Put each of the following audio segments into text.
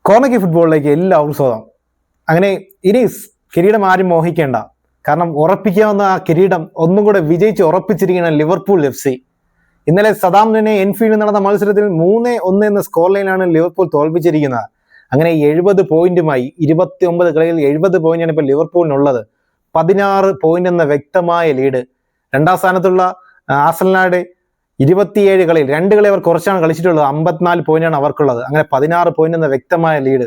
Corner ഫുട്ബോളിലേക്ക് എല്ലാവർക്കും സ്വാഗതം. അങ്ങനെ ഇനി കിരീടം ആരും മോഹിക്കേണ്ട. കാരണം ഉറപ്പിക്കാവുന്ന ആ കിരീടം ഒന്നും കൂടെ വിജയിച്ച് ഉറപ്പിച്ചിരിക്കുന്ന ലിവർപൂൾ FC. ഇന്നലെ സദാംപ്ടനെ എൻഫീൽഡിൽ നടന്ന മത്സരത്തിൽ 3-1 എന്ന സ്കോർ ലൈനാണ് ലിവർപൂൾ തോൽപ്പിച്ചിരിക്കുന്നത്. അങ്ങനെ 70 പോയിന്റുമായി 29 കളിയിൽ 70 പോയിന്റാണ് ഇപ്പോൾ ലിവർപൂളിനുള്ളത്. 16 പോയിന്റ് എന്ന വ്യക്തമായ ലീഡ്. രണ്ടാം സ്ഥാനത്തുള്ള ആർസണലിന്റെ 27 കളിയിൽ 2 കളി അവർ കുറച്ചാണ് കളിച്ചിട്ടുള്ളത്. 54 പോയിന്റാണ് അവർക്കുള്ളത്. അങ്ങനെ 16 പോയിന്റ് എന്ന വ്യക്തമായ ലീഡ്.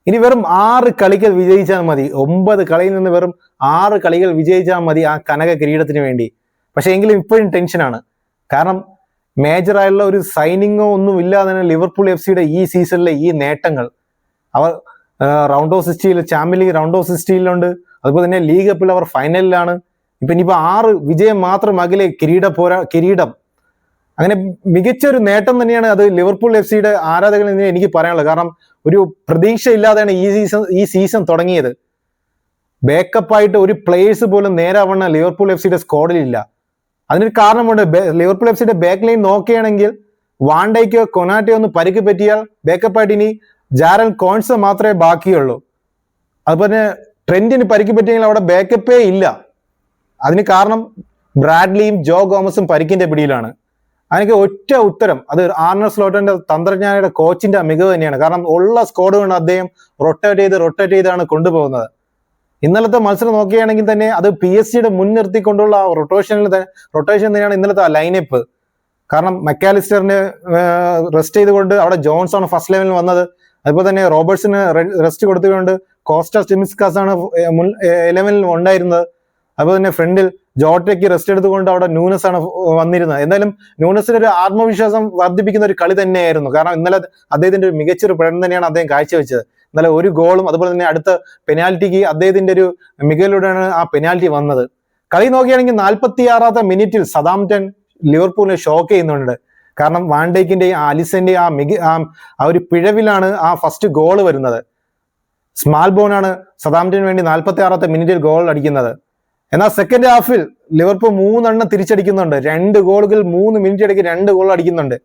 ഇനി വെറും 6 കളികൾ വിജയിച്ചാൽ മതി. 9 കളിയിൽ നിന്ന് വെറും 6 കളികൾ വിജയിച്ചാൽ മതി ആ കനക കിരീടത്തിന് വേണ്ടി. പക്ഷെ എങ്കിലും ഇപ്പോഴും ടെൻഷനാണ്. കാരണം മേജറായുള്ള ഒരു സൈനിങ്ങോ ഒന്നും ഇല്ലാതെ തന്നെ ലിവർപൂൾ FC ഈ സീസണിലെ ഈ നേട്ടങ്ങൾ അവർ round of 16 Champion League round of 16 അതുപോലെ തന്നെ ലീഗ് കപ്പിൽ അവർ ഫൈനലിലാണ്. ഇനിയിപ്പോൾ 6 വിജയം മാത്രം അകലെ കിരീടം. അങ്ങനെ മികച്ചൊരു നേട്ടം തന്നെയാണ് അത് ലിവർപൂൾ FC ആരാധകരിൽ നിന്ന് എനിക്ക് പറയാനുള്ളത്. കാരണം ഒരു പ്രതീക്ഷ ഇല്ലാതെയാണ് ഈ സീസൺ തുടങ്ങിയത്. ബാക്കപ്പായിട്ട് ഒരു പ്ലേയേഴ്സ് പോലും നേരാവണ്ണ ലിവർപൂൾ FC സ്ക്വാഡിലില്ല. അതിനൊരു കാരണമുണ്ട്. ലിവർപൂൾ FC ബാക്ക് ലൈൻ നോക്കുകയാണെങ്കിൽ വാണ്ടയ്ക്കോ കൊനാറ്റയോ ഒന്ന് പരിക്ക് പറ്റിയാൽ ബാക്കപ്പായിട്ട് ഇനി ജാരൻ കോൺസ മാത്രമേ ബാക്കിയുള്ളൂ. അതുപോലെ ട്രെന്റിന് പരിക്ക് പറ്റിയെങ്കിൽ അവിടെ ബാക്കപ്പേ ഇല്ല. അതിന് കാരണം ബ്രാഡ്ലിയും ജോ ഗോമസും പരിക്കിന്റെ പിടിയിലാണ്. അതിനൊക്കെ ഒറ്റ ഉത്തരം അത് ആർനെ സ്ലോട്ടിന്റെ തന്ത്രജ്ഞാനയുടെ കോച്ചിന്റെ മികവ് തന്നെയാണ്. കാരണം ഉള്ള സ്ക്വാഡ് കൊണ്ട് അദ്ദേഹം റൊട്ടേറ്റ് ചെയ്താണ് കൊണ്ടുപോകുന്നത്. ഇന്നലത്തെ മത്സരം നോക്കുകയാണെങ്കിൽ തന്നെ അത് PSG മുൻനിർത്തിക്കൊണ്ടുള്ള റൊട്ടേഷൻ തന്നെയാണ് ഇന്നലത്തെ ലൈനപ്പ്. കാരണം മെക്കാലിസ്റ്ററിന് റെസ്റ്റ് ചെയ്തുകൊണ്ട് അവിടെ ജോൺസ് ആണ് ഫസ്റ്റ് ലെവലിൽ വന്നത്. അതുപോലെ തന്നെ റോബർട്സിന് റെസ്റ്റ് കൊടുത്തുകൊണ്ട് കോസ്റ്റ സ്റ്റിമിസ്കാസ് ആണ് മുൻ 11 ഉണ്ടായിരുന്നത്. അതുപോലെ തന്നെ ഫ്രണ്ടിൽ ജോട്ടയ്ക്ക് റെസ്റ്റ് എടുത്തുകൊണ്ട് അവിടെ ന്യൂനസ് ആണ് വന്നിരുന്നത്. എന്തായാലും ന്യൂനസിന് ഒരു ആത്മവിശ്വാസം വർദ്ധിപ്പിക്കുന്ന ഒരു കളി തന്നെയായിരുന്നു. കാരണം ഇന്നലെ അദ്ദേഹത്തിന്റെ ഒരു മികച്ചൊരു പ്രകടനം തന്നെയാണ് അദ്ദേഹം കാഴ്ചവെച്ചത്. ഇന്നലെ ഒരു ഗോളും അതുപോലെ തന്നെ അടുത്ത പെനാൽറ്റിക്ക് അദ്ദേഹത്തിന്റെ ഒരു മികവിലൂടെയാണ് ആ പെനാൽറ്റി വന്നത്. കളി നോക്കുകയാണെങ്കിൽ 46ാം മിനിറ്റിൽ സദാംപ്ടൺ ലിവർപൂളിനെ ഷോക്ക് ചെയ്യുന്നുണ്ട്. കാരണം വാൻഡൈക്കിന്റെയും അലിസന്റെയും ആ ഒരു പിഴവിലാണ് ആ ഫസ്റ്റ് ഗോൾ വരുന്നത്. സ്മാൽബോണാണ് സദാംപ്ടന് വേണ്ടി 46ാം മിനിറ്റിൽ ഗോൾ അടിക്കുന്നത്. എന്നാൽ സെക്കൻഡ് ഹാഫിൽ ലിവർപൂൾ 3 തിരിച്ചടിക്കുന്നുണ്ട്. 2 ഗോളുകൾ 3 മിനിറ്റ് ഇടയ്ക്ക് 2 ഗോൾ അടിക്കുന്നുണ്ട്.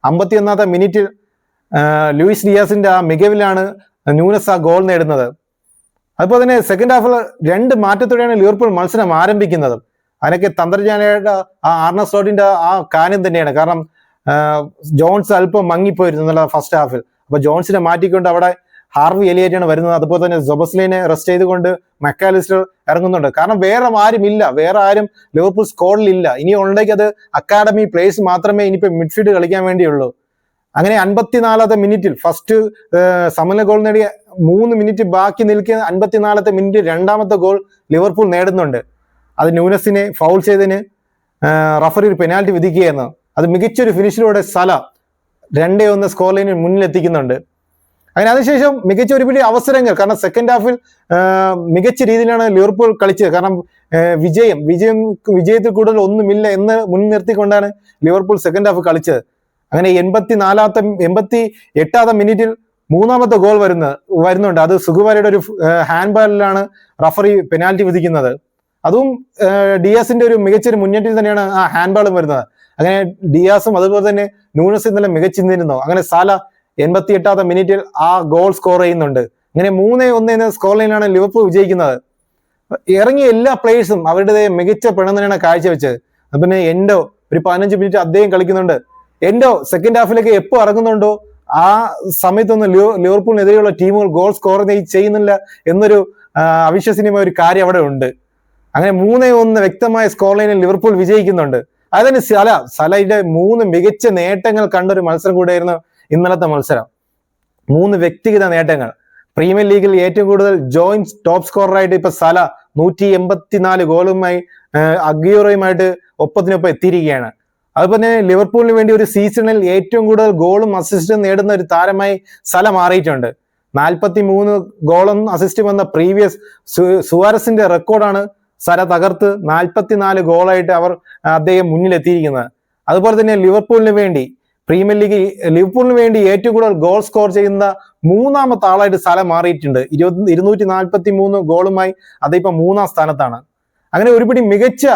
51ാം മിനിറ്റിൽ ലൂയിസ് ഡിയാസിന്റെ ആ മികവിലാണ് ന്യൂനസ് ആ ഗോൾ നേടുന്നത്. അതുപോലെ തന്നെ സെക്കൻഡ് ഹാഫിൽ 2 മാറ്റത്തോടെയാണ് ലിവർപൂൾ മത്സരം ആരംഭിക്കുന്നത്. അതിനൊക്കെ തന്ത്രജ്ഞാനയുടെ ആ ആർനെ സ്ലോട്ടിന്റെ ആ കാര്യം തന്നെയാണ്. കാരണം ജോൺസ് അല്പം മങ്ങിപ്പോയിരുന്നു ഫസ്റ്റ് ഹാഫിൽ. അപ്പൊ ജോൺസിനെ മാറ്റിക്കൊണ്ട് അവിടെ ഹാർവി എലിയറ്റാണ് വരുന്നത്. അതുപോലെ തന്നെ ജൊബസ്ലിനെ റെസ്റ്റ് ചെയ്തുകൊണ്ട് മെക്കാലിസ്റ്റർ ഇറങ്ങുന്നുണ്ട്. കാരണം വേറെ ആരും ലിവർപൂൾ സ്ക്വാഡിലില്ല. ഇനി ഉണ്ടെങ്കിൽ അത് അക്കാഡമി പ്ലേയേഴ്സ് മാത്രമേ ഇനിയിപ്പോ മിഡ്ഫീൽഡ് കളിക്കാൻ വേണ്ടിയുള്ളൂ. അങ്ങനെ 54ാം മിനിറ്റിൽ ഫസ്റ്റ് സമനില ഗോൾ നേടിയ 3 മിനിറ്റ് ബാക്കി നിൽക്കുന്ന 54ാം മിനിറ്റ് രണ്ടാമത്തെ ഗോൾ ലിവർപൂൾ നേടുന്നുണ്ട്. അത് ന്യൂനസിനെ ഫൗൾ ചെയ്തതിന് റഫറി ഒരു പെനാൽറ്റി വിധിക്കുകയായിരുന്നു. അത് മികച്ചൊരു ഫിനിഷിലൂടെ സല 2-1 സ്കോർ ലൈനിൽ മുന്നിലെത്തിക്കുന്നുണ്ട്. അങ്ങനെ അതിനുശേഷം മികച്ച ഒരു പിടി അവസരങ്ങൾ. കാരണം സെക്കൻഡ് ഹാഫിൽ മികച്ച രീതിയിലാണ് ലിവർപൂൾ കളിച്ചത്. കാരണം വിജയത്തിൽ കൂടുതൽ ഒന്നുമില്ല എന്ന് മുൻനിർത്തിക്കൊണ്ടാണ് ലിവർപൂൾ സെക്കൻഡ് ഹാഫ് കളിച്ചത്. അങ്ങനെ 88ാം മിനിറ്റിൽ 3ാമത്തെ ഗോൾ വരുന്നുണ്ട്. അത് സുഗുവാരയുടെ ഒരു ഹാൻഡ്ബാളിലാണ് റഫറി പെനാൽറ്റി വിധിക്കുന്നത്. അതും ഡിയാസിന്റെ ഒരു മികച്ചൊരു മുന്നേറ്റത്തിൽ തന്നെയാണ് ആ ഹാൻഡ്ബാളും വരുന്നത്. അങ്ങനെ ഡിയാസും അതുപോലെ തന്നെ ന്യൂനസ് ഇന്നലെ മികച്ചിരുന്നു. അങ്ങനെ സാല 88ാം മിനിറ്റിൽ ആ ഗോൾ സ്കോർ ചെയ്യുന്നുണ്ട്. ഇങ്ങനെ 3-1 എന്ന സ്കോർ ലൈനിലാണ് ലിവർപൂൾ വിജയിക്കുന്നത്. ഇറങ്ങിയ എല്ലാ പ്ലേയേഴ്സും അവരുടെ മികച്ച പ്രകടനം തന്നെയാണ് കാഴ്ചവെച്ചത്. പിന്നെ എൻഡോ ഒരു 15 മിനിറ്റ് അദ്ദേഹം കളിക്കുന്നുണ്ട്. എൻഡോ സെക്കൻഡ് ഹാഫിലേക്ക് എപ്പോൾ ഇറങ്ങുന്നുണ്ടോ ആ സമയത്തൊന്നും ലിവർപൂളിനെതിരെയുള്ള ടീമുകൾ ഗോൾ സ്കോർ ചെയ്യുന്നില്ല എന്നൊരു അവിശ്വസനീയമായ ഒരു കാര്യം അവിടെ ഉണ്ട്. അങ്ങനെ 3-1 വ്യക്തമായ സ്കോർ ലൈനിൽ ലിവർപൂൾ വിജയിക്കുന്നുണ്ട്. അതിന് സലയുടെ 3 മികച്ച നേട്ടങ്ങൾ കണ്ടൊരു മത്സരം കൂടെയായിരുന്നു ഇന്നലത്തെ മത്സരം. 3 വ്യക്തിഗത നേട്ടങ്ങൾ. പ്രീമിയർ ലീഗിൽ ഏറ്റവും കൂടുതൽ ജോയിന്റ് ടോപ്പ് സ്കോററായിട്ട് ഇപ്പൊ സല 184 ഗോളുമായി അഗ്യൂറോയുമായിട്ട് ഒപ്പത്തിനൊപ്പം എത്തിയിരിക്കുകയാണ്. അതുപോലെ തന്നെ ലിവർപൂളിന് വേണ്ടി ഒരു സീസണിൽ ഏറ്റവും കൂടുതൽ ഗോളും അസിസ്റ്റും നേടുന്ന ഒരു താരമായി സല മാറിയിട്ടുണ്ട്. 43 ഗോളും അസിസ്റ്റും വന്ന പ്രീവിയസ് സുവാരസിന്റെ റെക്കോർഡാണ് സല തകർത്ത് 44 ഗോളായിട്ട് അദ്ദേഹം മുന്നിലെത്തിയിരിക്കുന്നത്. അതുപോലെ തന്നെ പ്രീമിയർ ലീഗിൽ ലിവർപൂളിന് വേണ്ടി ഏറ്റവും കൂടുതൽ ഗോൾ സ്കോർ ചെയ്യുന്ന 3ാമത്തെ ആളായിട്ട് സല മാറിയിട്ടുണ്ട്. 243 ഗോളുമായി അതിപ്പോ 3ാം സ്ഥാനത്താണ്. അങ്ങനെ ഒരുപിടി മികച്ച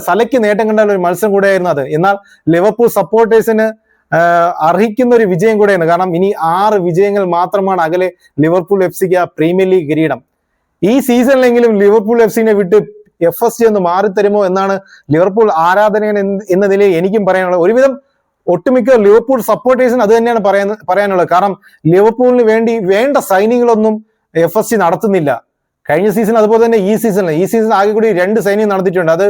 സലയ്ക്ക് നേട്ടം കണ്ട ഒരു മത്സരം കൂടെയായിരുന്നു അത്. എന്നാൽ ലിവർപൂൾ സപ്പോർട്ടേഴ്സിന് അർഹിക്കുന്ന ഒരു വിജയം കൂടെയാണ്. കാരണം ഇനി 6 വിജയങ്ങൾ മാത്രമാണ് അകലെ ലിവർപൂൾ FC-ക്ക് ആ പ്രീമിയർ ലീഗ് കിരീടം. ഈ സീസണിലെങ്കിലും ലിവർപൂൾ FC-നെ വിട്ട് FSG ഒന്ന് മാറിത്തരുമോ എന്നാണ് ലിവർപൂൾ ആരാധകൻ എന്ന നിലയിൽ എനിക്കും പറയാനുള്ളത്. ഒരുവിധം ഒട്ടുമിക്ക ലിവർപൂൾ സപ്പോർട്ടേഴ്സിന് അത് തന്നെയാണ് പറയാനുള്ളത്. കാരണം ലിവർപൂളിന് വേണ്ടി വേണ്ട സൈനിങ്ങളൊന്നും FSG നടത്തുന്നില്ല. കഴിഞ്ഞ സീസൺ അതുപോലെ തന്നെ ഈ സീസൺ ആകെ കൂടി 2 സൈനിങ് നടത്തിയിട്ടുണ്ട്. അത്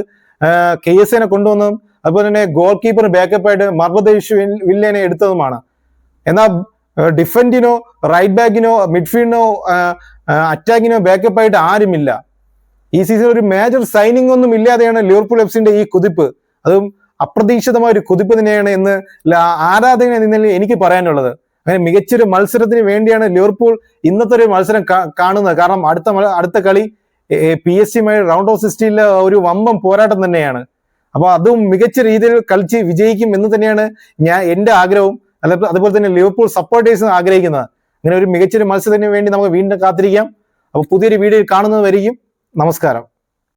KSA-നെ കൊണ്ടുവന്നതും അതുപോലെ തന്നെ ഗോൾ കീപ്പർ ബാക്കപ്പായിട്ട് മർബദേഷ് വില്ലേനെ എടുത്തതുമാണ്. എന്നാൽ ഡിഫൻഡിനോ റൈറ്റ് ബാക്കിനോ മിഡ്ഫീൽഡിനോ അറ്റാക്കിനോ ബാക്കപ്പായിട്ട് ആരുമില്ല. ഈ സീസൺ ഒരു മേജർ സൈനിങ് ഒന്നും ഇല്ലാതെയാണ് ലിവർപൂൾ FC-ന്റെ ഈ കുതിപ്പ്. അതും അപ്രതീക്ഷിതമായ ഒരു കുതിപ്പ് തന്നെയാണ് എന്ന് ആരാധകനെ നിന്നതിൽ എനിക്ക് പറയാനുള്ളത്. അങ്ങനെ മികച്ചൊരു മത്സരത്തിന് വേണ്ടിയാണ് ലിവർപൂൾ ഇന്നത്തെ ഒരു മത്സരം കാണുന്നത്. കാരണം അടുത്ത കളി PSG-യുമായി റൗണ്ട് ഓഫ് 16-ലെ ഒരു വമ്പൻ പോരാട്ടം തന്നെയാണ്. അപ്പൊ അതും മികച്ച രീതിയിൽ കളിച്ച് വിജയിക്കും എന്ന് തന്നെയാണ് എന്റെ ആഗ്രഹവും, അതുപോലെ തന്നെ ലിവർപൂൾ സപ്പോർട്ടേഴ്സ് ആഗ്രഹിക്കുന്നത്. അങ്ങനെ ഒരു മികച്ചൊരു മത്സരത്തിന് വേണ്ടി നമുക്ക് വീണ്ടും കാത്തിരിക്കാം. അപ്പൊ പുതിയൊരു വീഡിയോയിൽ കാണുന്നത് വരെയും നമസ്കാരം.